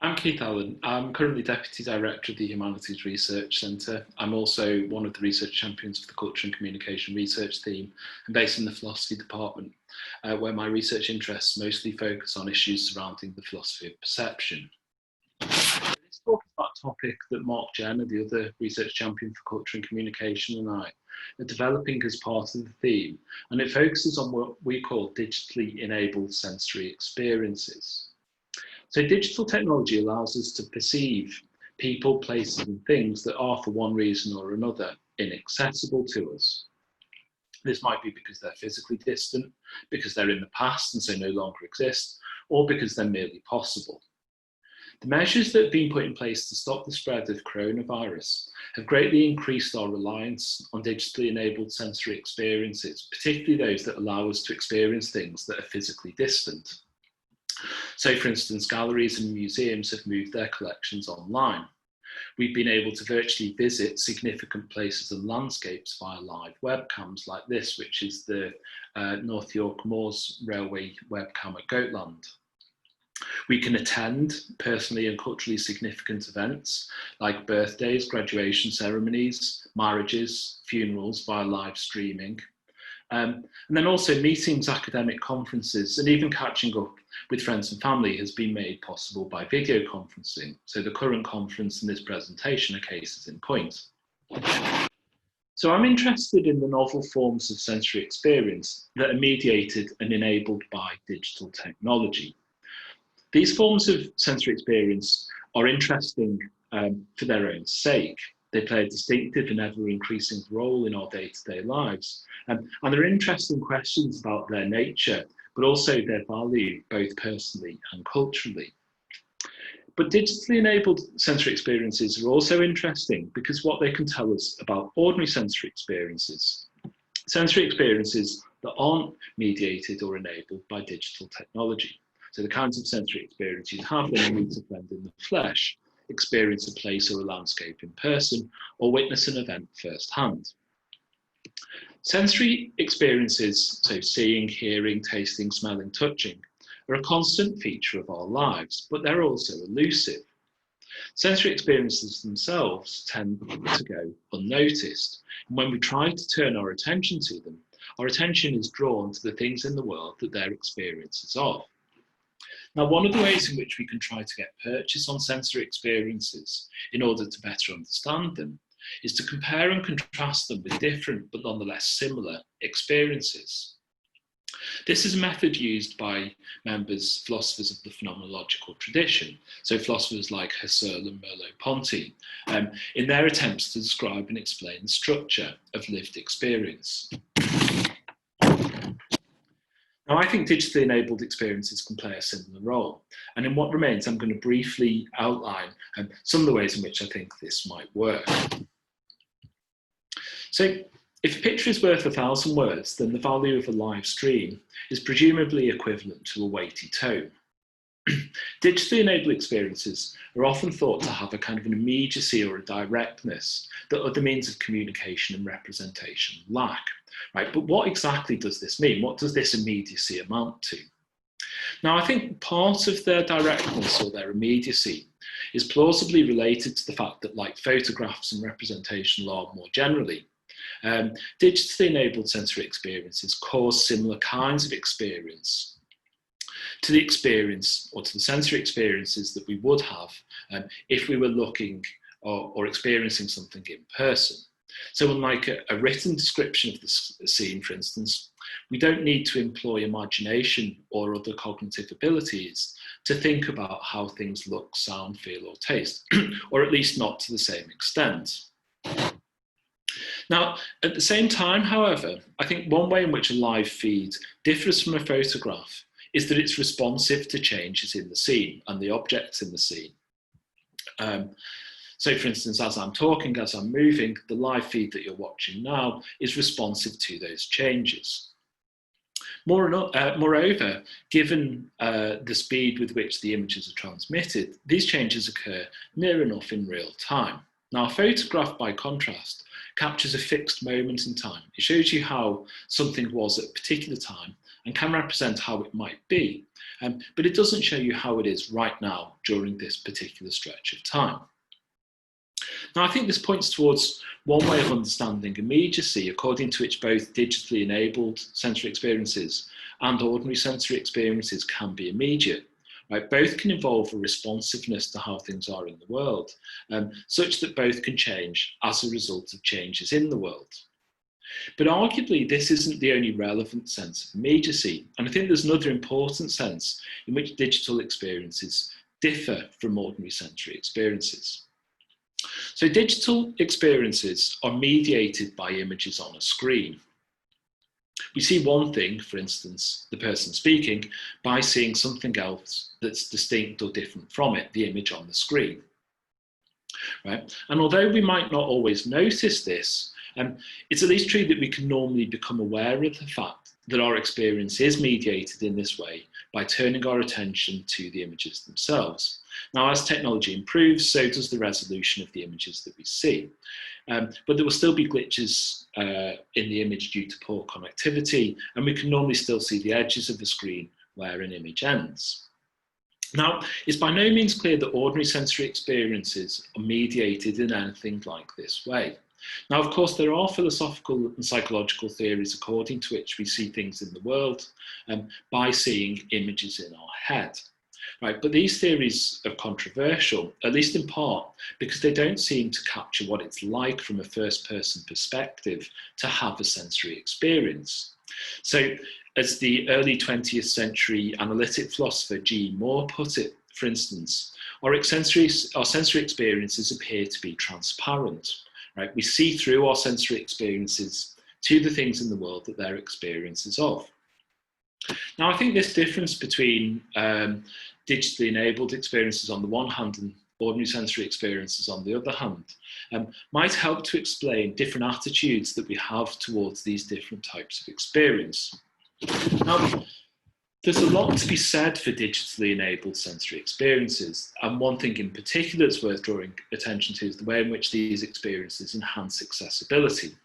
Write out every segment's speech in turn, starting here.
I'm Keith Allen. I'm currently Deputy Director of the Humanities Research Centre. I'm also one of the research champions for the Culture and Communication Research team. I'm based in the Philosophy Department, where my research interests mostly focus on issues surrounding the philosophy of perception. This talk is about a topic that Mark Jenner, the other research champion for culture and communication, and I are developing as part of the theme, and it focuses on what we call digitally enabled sensory experiences. So digital technology allows us to perceive people, places and things that are, for one reason or another, inaccessible to us. This might be because they're physically distant, because they're in the past and so no longer exist, or because they're merely possible. The measures that have been put in place to stop the spread of coronavirus have greatly increased our reliance on digitally enabled sensory experiences, particularly those that allow us to experience things that are physically distant. So, for instance, galleries and museums have moved their collections online. We've been able to virtually visit significant places and landscapes via live webcams like this, which is the North York Moors Railway webcam at Goatland. We can attend personally and culturally significant events like birthdays, graduation ceremonies, marriages, funerals via live streaming. And then also meetings, academic conferences, and even catching up with friends and family has been made possible by video conferencing. So the current conference and this presentation are cases in point. So I'm interested in the novel forms of sensory experience that are mediated and enabled by digital technology. These forms of sensory experience are interesting for their own sake. They play a distinctive and ever-increasing role in our day-to-day lives. And there are interesting questions about their nature, but also their value, both personally and culturally. But digitally enabled sensory experiences are also interesting because what they can tell us about ordinary sensory experiences that aren't mediated or enabled by digital technology. So the kinds of sensory experiences you have when you meet a friend in the flesh, experience a place or a landscape in person, or witness an event firsthand. Sensory experiences, so seeing, hearing, tasting, smelling, touching, are a constant feature of our lives, but they're also elusive. Sensory experiences themselves tend to go unnoticed, and when we try to turn our attention to them, our attention is drawn to the things in the world that they're experiences of. Now, one of the ways in which we can try to get purchase on sensory experiences in order to better understand them is to compare and contrast them with different but nonetheless similar experiences. This is a method used by philosophers of the phenomenological tradition, so philosophers like Husserl and Merleau-Ponty, in their attempts to describe and explain the structure of lived experience. Now, I think digitally enabled experiences can play a similar role. And in what remains, I'm going to briefly outline some of the ways in which I think this might work. So, if a picture is worth 1,000 words, then the value of a live stream is presumably equivalent to a weighty tone. Digitally enabled experiences are often thought to have a kind of an immediacy or a directness that other means of communication and representation lack. Right, but what exactly does this mean? What does this immediacy amount to? Now, I think part of their directness or their immediacy is plausibly related to the fact that, like photographs and representational art more generally, digitally enabled sensory experiences cause similar kinds of experience to the experience or to the sensory experiences that we would have if we were looking or experiencing something in person. So unlike a written description of the scene, for instance, we don't need to employ imagination or other cognitive abilities to think about how things look, sound, feel, or taste, or at least not to the same extent. Now, at the same time, however, I think one way in which a live feed differs from a photograph is that it's responsive to changes in the scene and the objects in the scene. So, for instance, as I'm talking, as I'm moving, the live feed that you're watching now is responsive to those changes. Moreover, given the speed with which the images are transmitted, these changes occur near enough in real time. Now, a photograph, by contrast, captures a fixed moment in time. It shows you how something was at a particular time, and can represent how it might be, but it doesn't show you how it is right now during this particular stretch of time. Now, I think this points towards one way of understanding immediacy, according to which both digitally enabled sensory experiences and ordinary sensory experiences can be immediate. Right? Both can involve a responsiveness to how things are in the world, such that both can change as a result of changes in the world. But arguably, this isn't the only relevant sense of immediacy, and I think there's another important sense in which digital experiences differ from ordinary sensory experiences. So digital experiences are mediated by images on a screen. We see one thing, for instance, the person speaking, by seeing something else that's distinct or different from it, the image on the screen. Right? And although we might not always notice this, it's at least true that we can normally become aware of the fact that our experience is mediated in this way by turning our attention to the images themselves. Now, as technology improves, so does the resolution of the images that we see. But there will still be glitches in the image due to poor connectivity, and we can normally still see the edges of the screen where an image ends. Now, it's by no means clear that ordinary sensory experiences are mediated in anything like this way. Now, of course, there are philosophical and psychological theories according to which we see things in the world by seeing images in our head. Right? But these theories are controversial, at least in part, because they don't seem to capture what it's like from a first-person perspective to have a sensory experience. So, as the early 20th century analytic philosopher G. Moore put it, for instance, our sensory experiences appear to be transparent. Right? We see through our sensory experiences to the things in the world that they're experiences of. Now, I think this difference between digitally enabled experiences on the one hand and ordinary sensory experiences on the other hand might help to explain different attitudes that we have towards these different types of experience. Now, there's a lot to be said for digitally enabled sensory experiences, and one thing in particular that's worth drawing attention to is the way in which these experiences enhance accessibility.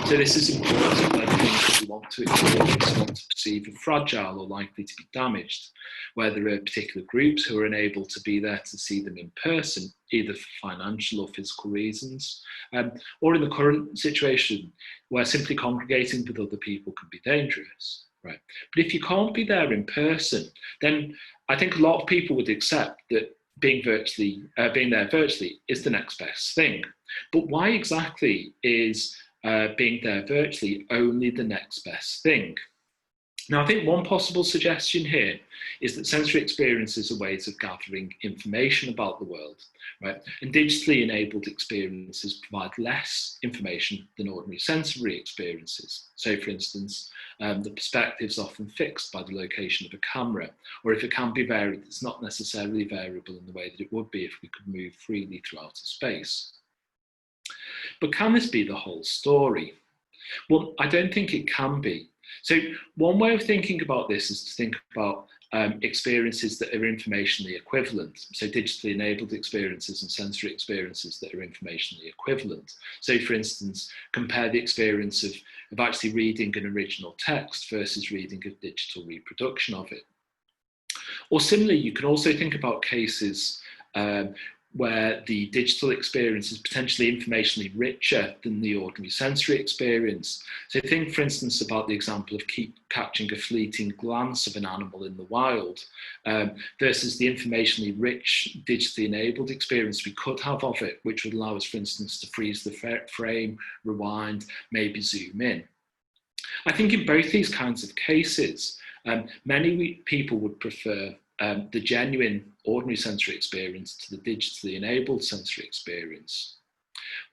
So this is important when things that we want to experience, want to perceive are fragile or likely to be damaged, where there are particular groups who are unable to be there to see them in person, either for financial or physical reasons, or in the current situation where simply congregating with other people can be dangerous. Right. But if you can't be there in person, then I think a lot of people would accept that being there virtually is the next best thing. But why exactly is being there virtually only the next best thing? Now, I think one possible suggestion here is that sensory experiences are ways of gathering information about the world, right? And digitally enabled experiences provide less information than ordinary sensory experiences. So, for instance, the perspective is often fixed by the location of a camera, or if it can be varied, it's not necessarily variable in the way that it would be if we could move freely through outer space. But can this be the whole story? Well, I don't think it can be. So one way of thinking about this is to think about experiences that are informationally equivalent. So digitally enabled experiences and sensory experiences that are informationally equivalent. So for instance, compare the experience of actually reading an original text versus reading a digital reproduction of it. Or similarly, you can also think about cases where the digital experience is potentially informationally richer than the ordinary sensory experience. So think, for instance, about the example of catching a fleeting glance of an animal in the wild versus the informationally rich, digitally enabled experience we could have of it, which would allow us, for instance, to freeze the frame, rewind, maybe zoom in. I think in both these kinds of cases, many people would prefer the genuine ordinary sensory experience to the digitally enabled sensory experience.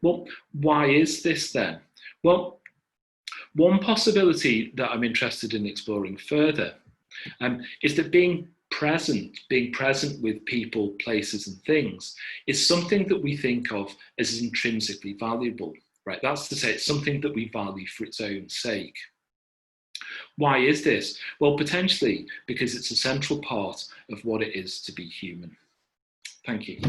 Well, why is this then? Well, one possibility that I'm interested in exploring further is that being present with people, places and things is something that we think of as intrinsically valuable, right? That's to say, it's something that we value for its own sake. Why is this? Well, potentially because it's a central part of what it is to be human. Thank you.